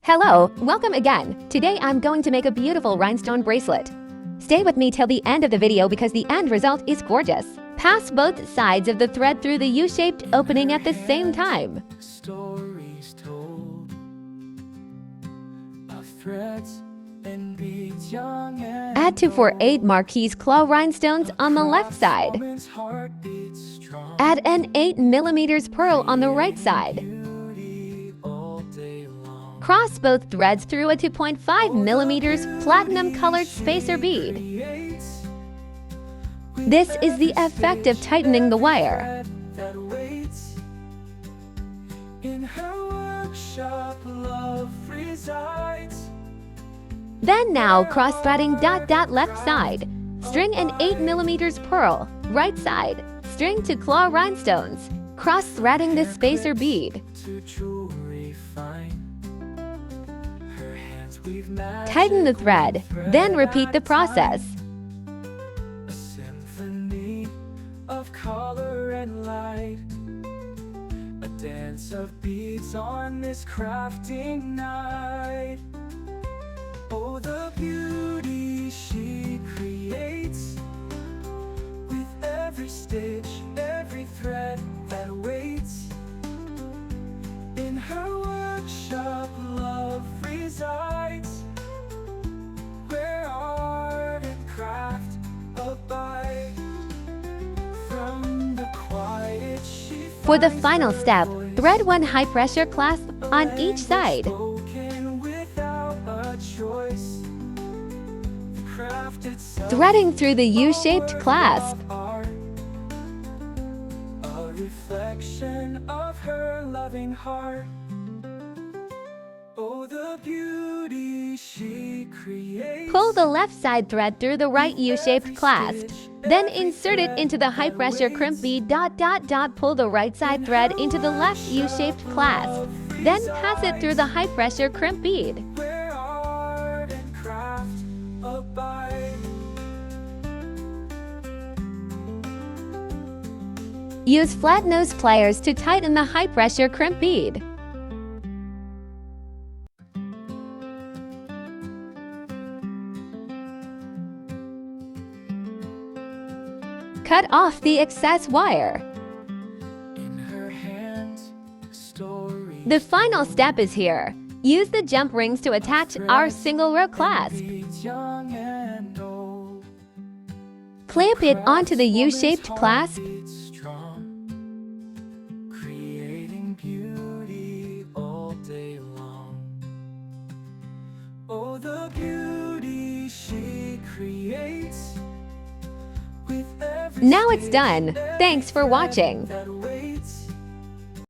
Hello, welcome again. Today I'm going to make a beautiful rhinestone bracelet. Stay with me till the end of the video because the end result is gorgeous. Pass both sides of the thread through the U-shaped opening at the same time. Stories told of threads and beads young and Add 2 for 8 marquise claw rhinestones on the left side. woman's heart beats strong. Add an 8mm pearl on the right side. Beauty all day long. Cross both threads through a 2.5mm platinum colored spacer bead. Creates This is the effect of tightening the wire. that waits in her workshop. Love resides. Then now cross-threading left side. String an 8mm pearl, right side. String to claw rhinestones. Cross-threading the spacer bead. To jewelry fine. Her hands weave magic. Tighten the thread, then repeat the process. A symphony of color and light. A dance of beads on this crafting night. Oh, the beauty she creates with every stitch, every thread that waits in her workshop. Love resides where art and craft abide. From the quiet she For the finds final her step, voice. thread 1 high-pressure clasp on each side. Spoken without a choice. The craft itself Threading through the U-shaped clasp. of art. A reflection of her loving heart. Oh, the beauty she creates. Pull the left side thread through the right U-shaped clasp. Then insert it into the high-pressure crimp bead. Pull the right side thread into the left U-shaped clasp. Then pass it through the high-pressure crimp bead. Where art and craft abide. Use flat nose pliers to tighten the high-pressure crimp bead. Cut off the excess wire. In her hands, stories. The final step is here. Use the jump rings to attach our single row clasp. Beads young and old. Clamp it onto the U-shaped clasp. Beats strong, creating beauty all day long. Oh, the beauty she creates with every Now it's stitch, done. Thanks for every watching. thread that